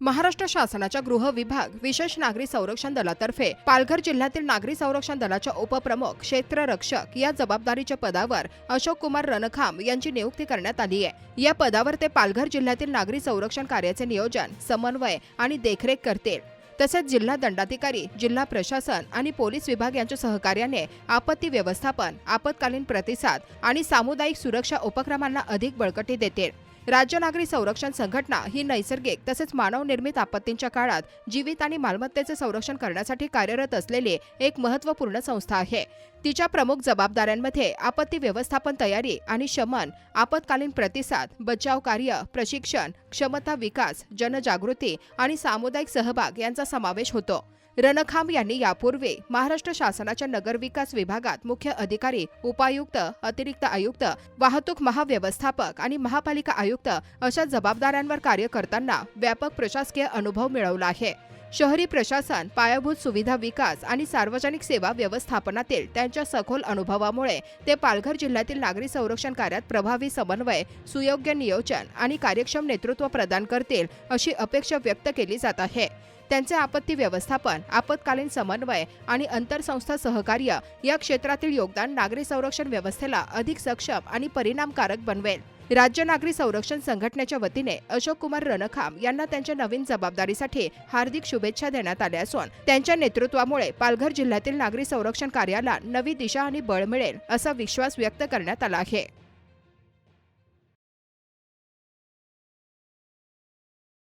महाराष्ट्र शासनाच्या गृह विभाग विशेष नागरी संरक्षण दलातर्फे पालघर जिल्ह्यातील नागरी संरक्षण दलाच्या उपप्रमुख क्षेत्ररक्षक या जबाबदारीच्या पदावर अशोक कुमार रणखाम यांची नियुक्ती करण्यात आली आहे। या पदावर ते पालघर जिल्ह्यातील नागरी संरक्षण कार्याचे नियोजन, समन्वय आणि देखरेख करतील। तसेच जिल्हा दंडाधिकारी, जिल्हा प्रशासन आणि पोलीस विभाग यांच्या सहकार्याने आपत्ती व्यवस्थापन, आपत्कालीन प्रतिसाद आणि सामुदायिक सुरक्षा उपक्रमांना अधिक बळकटी देतील। राज्य नागरी संरक्षण संघटना ही नैसर्गिक तसेच मानवनिर्मित आपत्तींच्या काळात जीवित आणि मालमत्तेचे संरक्षण करण्यासाठी कार्यरत असलेली एक महत्त्वपूर्ण संस्था आहे। तिच्या प्रमुख जबाबदाऱ्यांमध्ये आपत्ती व्यवस्थापन तयारी आणि शमन, आपत्कालीन प्रतिसाद, बचाव कार्य, प्रशिक्षण, क्षमता विकास, जनजागृती आणि सामुदायिक सहभाग यांचा समावेश होतो। रणखाम यांनी यापूर्वी महाराष्ट्र शासनाच्या नगर विकास विभागात मुख्य अधिकारी, उपायुक्त, अतिरिक्त आयुक्त, वाहतूक महाव्यवस्थापक आणि महापालिका आयुक्त अशा जबाबदाऱ्यांवर कार्य करताना व्यापक प्रशासकीय अनुभव मिळवला आहे। शहरी प्रशासन, पायाभूत सुविधा विकास आणि सार्वजनिक सेवा व्यवस्थापनातील त्यांच्या सखोल अनुभवामुळे ते पालघर जिल्ह्यातील नागरी संरक्षण कार्यात प्रभावी समन्वय, सुयोग्य नियोजन आणि कार्यक्षम नेतृत्व प्रदान करतील अशी अपेक्षा व्यक्त केली जात आहे। त्यांचे आपत्ती व्यवस्थापन, आपत्कालीन समन्वय आणि आंतरसंस्था सहकार्य या क्षेत्रातील योगदान नागरी संरक्षण व्यवस्थेला अधिक सक्षम आणि परिणामकारक बनवेल। राज्य नागरी संरक्षण संघटनेच्या वतीने अशोक कुमार रणखाम यांना त्यांच्या नवीन जबाबदारीसाठी हार्दिक शुभेच्छा देण्यात आल्या असून त्यांच्या नेतृत्वामुळे पालघर जिल्ह्यातील नागरी संरक्षण कार्याला नवी दिशा आणि बळ मिळेल असा विश्वास व्यक्त करण्यात आला आहे।